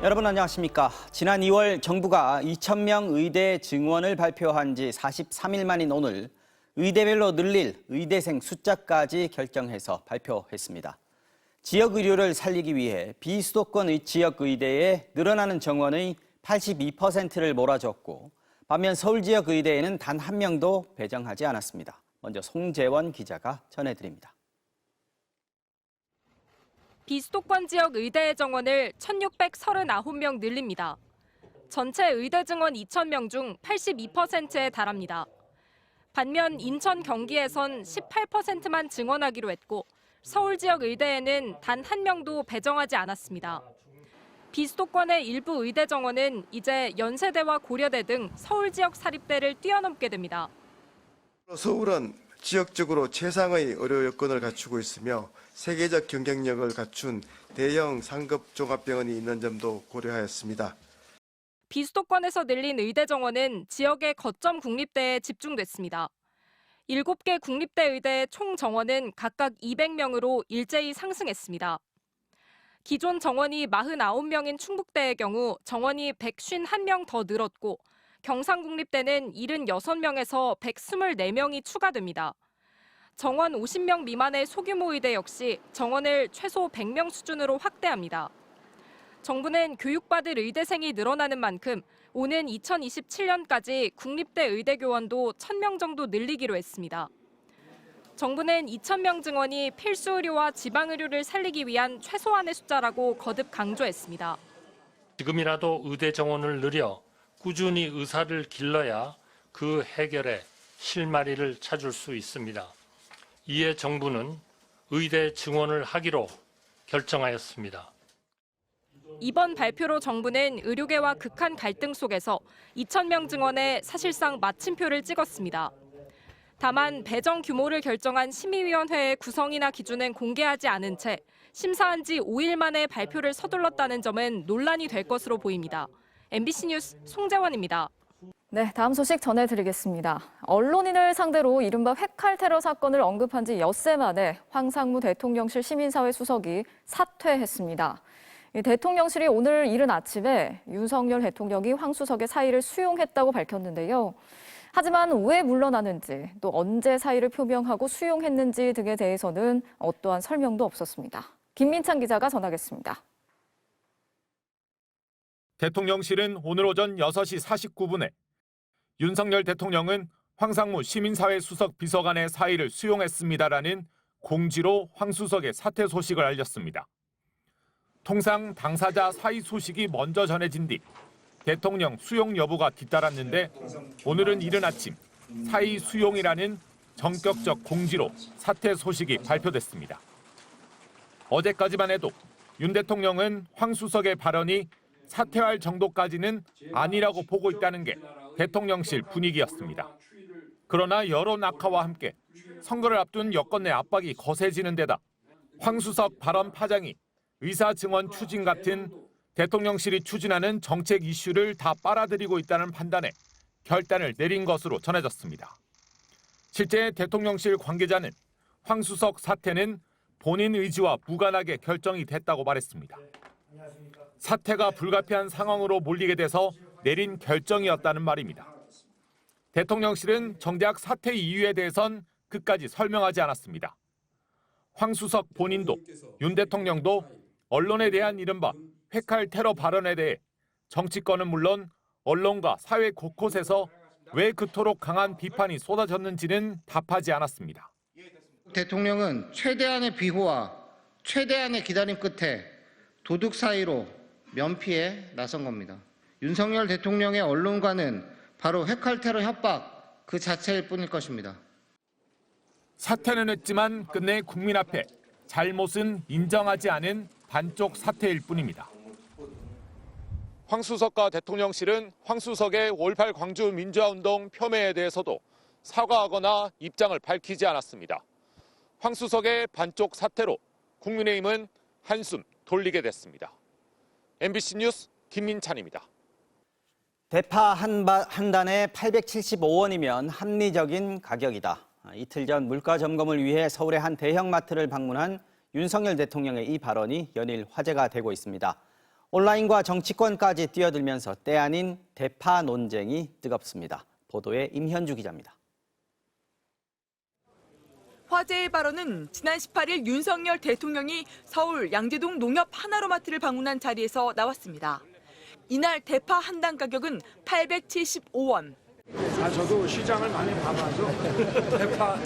여러분 안녕하십니까. 지난 2월 정부가 2,000명 의대 증원을 발표한 지 43일 만인 오늘 의대별로 늘릴 의대생 숫자까지 결정해서 발표했습니다. 지역 의료를 살리기 위해 비수도권 지역 의대에 늘어나는 정원의 82%를 몰아줬고 반면 서울 지역 의대에는 단 한 명도 배정하지 않았습니다. 먼저 송재원 기자가 전해드립니다. 비수도권 지역 의대의 정원을 1,639명 늘립니다. 전체 의대 증원 2,000명 중 82%에 달합니다. 반면 인천, 경기에선 18%만 증원하기로 했고 서울 지역 의대에는 단 한 명도 배정하지 않았습니다. 비수도권의 일부 의대 정원은 이제 연세대와 고려대 등 서울 지역 사립대를 뛰어넘게 됩니다. 서울은 지역적으로 최상의 의료 여건을 갖추고 있으며 세계적 경쟁력을 갖춘 대형 상급 종합병원이 있는 점도 고려하였습니다. 비수도권에서 늘린 의대 정원은 지역의 거점 국립대에 집중됐습니다. 7개 국립대 의대의 총 정원은 각각 200명으로 일제히 상승했습니다. 기존 정원이 49명인 충북대의 경우 정원이 151명 더 늘었고 경상국립대는 76명에서 124명이 추가됩니다. 정원 50명 미만의 소규모 의대 역시 정원을 최소 100명 수준으로 확대합니다. 정부는 교육받을 의대생이 늘어나는 만큼 오는 2027년까지 국립대 의대 교원도 1,000명 정도 늘리기로 했습니다. 정부는 2,000명 증원이 필수 의료와 지방 의료를 살리기 위한 최소한의 숫자라고 거듭 강조했습니다. 지금이라도 의대 정원을 늘려 꾸준히 의사를 길러야 그 해결에 실마리를 찾을 수 있습니다. 이에 정부는 의대 증원을 하기로 결정하였습니다. 이번 발표로 정부는 의료계와 극한 갈등 속에서 2,000명 증원에 사실상 마침표를 찍었습니다. 다만 배정 규모를 결정한 심의위원회의 구성이나 기준은 공개하지 않은 채 심사한 지 5일 만에 발표를 서둘렀다는 점은 논란이 될 것으로 보입니다. MBC 뉴스 송재원입니다. 네, 다음 소식 전해드리겠습니다. 언론인을 상대로 이른바 회칼 테러 사건을 언급한 지 엿새 만에 황상무 대통령실 시민사회 수석이 사퇴했습니다. 대통령실이 오늘 이른 아침에 윤석열 대통령이 황 수석의 사의를 수용했다고 밝혔는데요. 하지만 왜 물러나는지, 또 언제 사의를 표명하고 수용했는지 등에 대해서는 어떠한 설명도 없었습니다. 김민찬 기자가 전하겠습니다. 대통령실은 오늘 오전 6시 49분에 윤석열 대통령은 황상무 시민사회 수석 비서관의 사의를 수용했습니다라는 공지로 황 수석의 사퇴 소식을 알렸습니다. 통상 당사자 사의 소식이 먼저 전해진 뒤 대통령 수용 여부가 뒤따랐는데 오늘은 이른 아침 사의 수용이라는 전격적 공지로 사퇴 소식이 발표됐습니다. 어제까지만 해도 윤 대통령은 황 수석의 발언이 사퇴할 정도까지는 아니라고 보고 있다는 게 대통령실 분위기였습니다. 그러나 여론 악화와 함께 선거를 앞둔 여권 내 압박이 거세지는 데다 황 수석 발언 파장이 의사 증원 추진 같은 대통령실이 추진하는 정책 이슈를 다 빨아들이고 있다는 판단에 결단을 내린 것으로 전해졌습니다. 실제 대통령실 관계자는 황 수석 사퇴는 본인 의지와 무관하게 결정이 됐다고 말했습니다. 사퇴가 불가피한 상황으로 몰리게 돼서 내린 결정이었다는 말입니다. 대통령실은 정작 사퇴 이유에 대해선 끝까지 설명하지 않았습니다. 황 수석 본인도 윤 대통령도 언론에 대한 이른바 회칼 테러 발언에 대해 정치권은 물론 언론과 사회 곳곳에서 왜 그토록 강한 비판이 쏟아졌는지는 답하지 않았습니다. 대통령은 최대한의 비호와 최대한의 기다림 끝에 도둑 사이로 면피에 나선 겁니다. 윤석열 대통령의 언론과는 바로 회칼 테러 협박 그 자체일 뿐일 것입니다. 사퇴는 했지만 끝내 국민 앞에 잘못은 인정하지 않은 반쪽 사퇴일 뿐입니다. 황 수석과 대통령실은 황 수석의 5.18 광주 민주화운동 폄훼에 대해서도 사과하거나 입장을 밝히지 않았습니다. 황 수석의 반쪽 사퇴로 국민의힘은 한숨 돌리게 됐습니다. MBC 뉴스 김민찬입니다. 대파 한 단에 875원이면 합리적인 가격이다. 이틀 전 물가 점검을 위해 서울의 한 대형마트를 방문한 윤석열 대통령의 이 발언이 연일 화제가 되고 있습니다. 온라인과 정치권까지 뛰어들면서 때 아닌 대파 논쟁이 뜨겁습니다. 보도에 임현주 기자입니다. 화제의 발언은 지난 18일 윤석열 대통령이 서울 양재동 농협 하나로마트를 방문한 자리에서 나왔습니다. 이날 대파 한 당 가격은 875원. 저도 시장을 많이 봐봐서 대파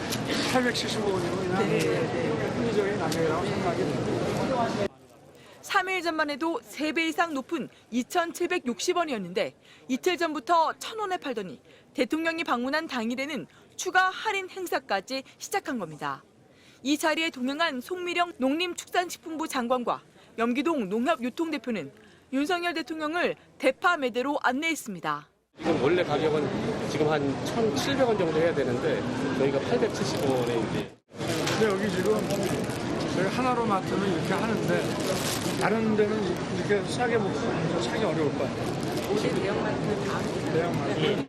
875원이면 합리적인 가격이라고 생각이 듭니다. 3일 전만 해도 3배 이상 높은 2,760원이었는데 이틀 전부터 1,000원에 팔더니 대통령이 방문한 당일에는 추가 할인 행사까지 시작한 겁니다. 이 자리에 동행한 송미령 농림축산식품부 장관과 염기동 농협유통대표는 윤석열 대통령을 대파 매대로 안내했습니다. 지금 원래 가격은 지금 한 1,700원 정도 해야 되는데 저희가 875원에 이제. 근데 여기 지금 저희 하나로마트는 이렇게 하는데 다른 데는 이렇게 싸게 먹고 사기 어려울 것 같아요. 혹시 대형마트는 다? 대형마트.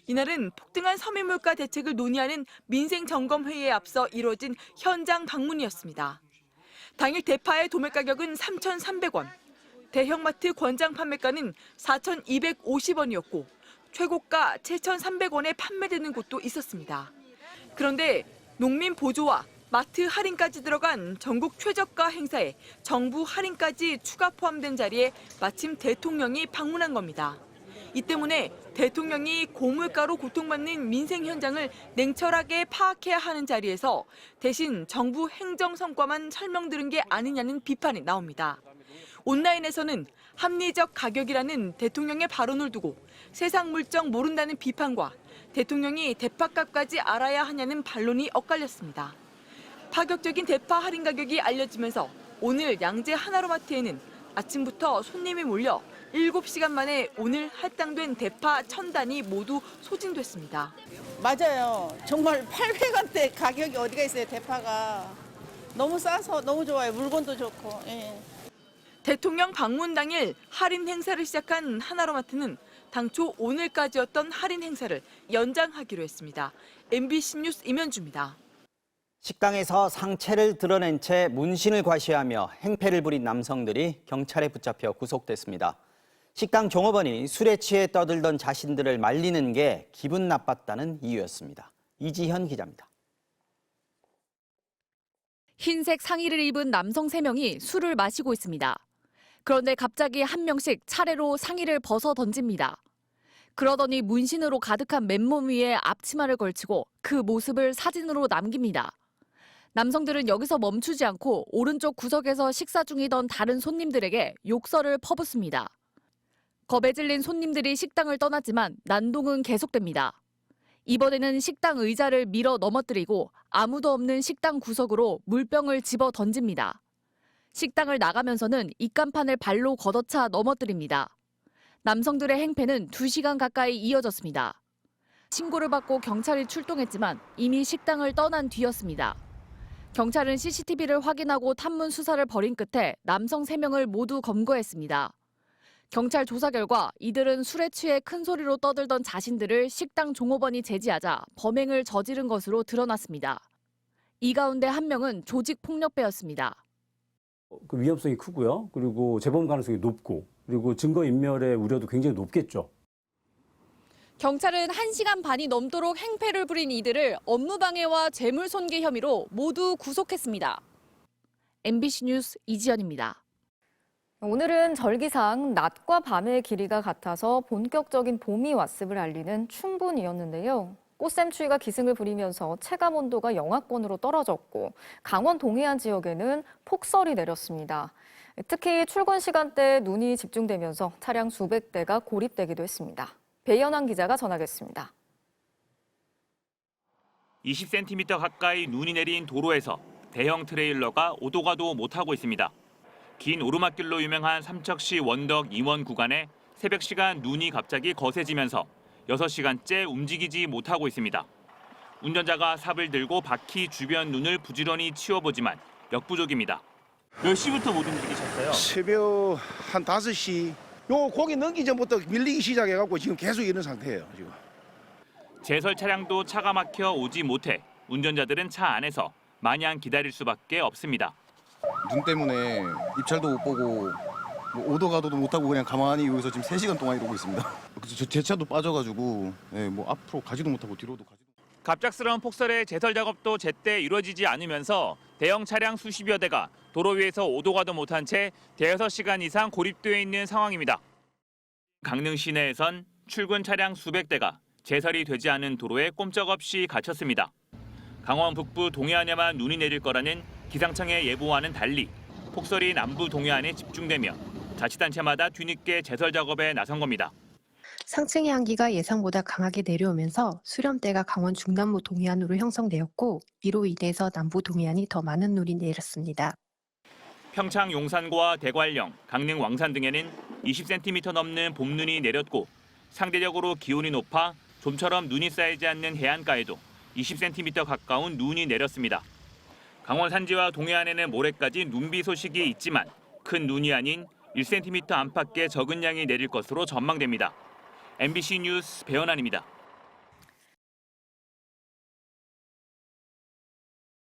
이날은 폭등한 서민물가 대책을 논의하는 민생점검회의에 앞서 이뤄진 현장 방문이었습니다. 당일 대파의 도매 가격은 3,300원, 대형마트 권장 판매가는 4,250원이었고 최고가 7,300원에 판매되는 곳도 있었습니다. 그런데 농민 보조와 마트 할인까지 들어간 전국 최저가 행사에 정부 할인까지 추가 포함된 자리에 마침 대통령이 방문한 겁니다. 이 때문에 대통령이 고물가로 고통받는 민생 현장을 냉철하게 파악해야 하는 자리에서 대신 정부 행정 성과만 설명드린 게 아니냐는 비판이 나옵니다. 온라인에서는 합리적 가격이라는 대통령의 발언을 두고 세상 물정 모른다는 비판과 대통령이 대파값까지 알아야 하냐는 반론이 엇갈렸습니다. 파격적인 대파 할인 가격이 알려지면서 오늘 양재 하나로마트에는 아침부터 손님이 몰려 7시간 만에 오늘 할당된 대파 1,000단이 모두 소진됐습니다. 맞아요. 정말 800원대 가격이 어디가 있어요, 대파가. 너무 싸서 너무 좋아요. 물건도 좋고. 예. 대통령 방문 당일 할인 행사를 시작한 하나로마트는 당초 오늘까지였던 할인 행사를 연장하기로 했습니다. MBC 뉴스 임현주입니다. 식당에서 상체를 드러낸 채 문신을 과시하며 행패를 부린 남성들이 경찰에 붙잡혀 구속됐습니다. 식당 종업원이 술에 취해 떠들던 자신들을 말리는 게 기분 나빴다는 이유였습니다. 이지현 기자입니다. 흰색 상의를 입은 남성 3명이 술을 마시고 있습니다. 그런데 갑자기 한 명씩 차례로 상의를 벗어 던집니다. 그러더니 문신으로 가득한 맨몸 위에 앞치마를 걸치고 그 모습을 사진으로 남깁니다. 남성들은 여기서 멈추지 않고 오른쪽 구석에서 식사 중이던 다른 손님들에게 욕설을 퍼붓습니다. 겁에 질린 손님들이 식당을 떠났지만 난동은 계속됩니다. 이번에는 식당 의자를 밀어 넘어뜨리고 아무도 없는 식당 구석으로 물병을 집어 던집니다. 식당을 나가면서는 입간판을 발로 걷어차 넘어뜨립니다. 남성들의 행패는 2시간 가까이 이어졌습니다. 신고를 받고 경찰이 출동했지만 이미 식당을 떠난 뒤였습니다. 경찰은 CCTV를 확인하고 탐문 수사를 벌인 끝에 남성 3명을 모두 검거했습니다. 경찰 조사 결과 이들은 술에 취해 큰 소리로 떠들던 자신들을 식당 종업원이 제지하자 범행을 저지른 것으로 드러났습니다. 이 가운데 한 명은 조직폭력배였습니다. 그 위험성이 크고요. 그리고 재범 가능성이 높고 그리고 증거인멸의 우려도 굉장히 높겠죠. 경찰은 1시간 반이 넘도록 행패를 부린 이들을 업무방해와 재물손괴 혐의로 모두 구속했습니다. MBC 뉴스 이지연입니다. 오늘은 절기상 낮과 밤의 길이가 같아서 본격적인 봄이 왔음을 알리는 춘분이었는데요. 꽃샘추위가 기승을 부리면서 체감온도가 영하권으로 떨어졌고 강원 동해안 지역에는 폭설이 내렸습니다. 특히 출근 시간대에 눈이 집중되면서 차량 수백 대가 고립되기도 했습니다. 배연환 기자가 전하겠습니다. 20cm 가까이 눈이 내린 도로에서 대형 트레일러가 오도 가도 못하고 있습니다. 긴 오르막길로 유명한 삼척시 원덕 임원 구간에 새벽 시간 눈이 갑자기 거세지면서 6시간째 움직이지 못하고 있습니다. 운전자가 삽을 들고 바퀴 주변 눈을 부지런히 치워보지만 역부족입니다. 몇 시부터 못 움직이셨어요? 새벽 한 5시. 요 고기 넘기 전부터 밀리기 시작해갖고 지금 계속 이런 상태예요. 지금. 제설 차량도 차가 막혀 오지 못해 운전자들은 차 안에서 마냥 기다릴 수밖에 없습니다. 눈 때문에 입찰도 못 보고 뭐 오도 가도도 못하고 그냥 가만히 여기서 지금 3시간 동안 이러고 있습니다. 제 차도 빠져가지고 뭐 앞으로 가지도 못하고 뒤로도 가지도. 갑작스러운 폭설에 제설 작업도 제때 이루어지지 않으면서 대형 차량 수십여 대가 도로 위에서 오도 가도 못한 채 대여섯 시간 이상 고립되어 있는 상황입니다. 강릉 시내에선 출근 차량 수백 대가 제설이 되지 않은 도로에 꼼짝없이 갇혔습니다. 강원 북부 동해안에만 눈이 내릴 거라는 기상청의 예보와는 달리 폭설이 남부 동해안에 집중되며 자치단체마다 뒤늦게 제설 작업에 나선 겁니다. 상층의 한기가 예상보다 강하게 내려오면서 수렴대가 강원 중남부 동해안으로 형성되었고 이로 인해서 남부 동해안이 더 많은 눈이 내렸습니다. 평창 용산과 대관령, 강릉 왕산 등에는 20cm 넘는 봄눈이 내렸고 상대적으로 기온이 높아 좀처럼 눈이 쌓이지 않는 해안가에도 20cm 가까운 눈이 내렸습니다. 강원 산지와 동해안에는 모레까지 눈비 소식이 있지만 큰 눈이 아닌 1cm 안팎의 적은 양이 내릴 것으로 전망됩니다. MBC 뉴스 배현환입니다.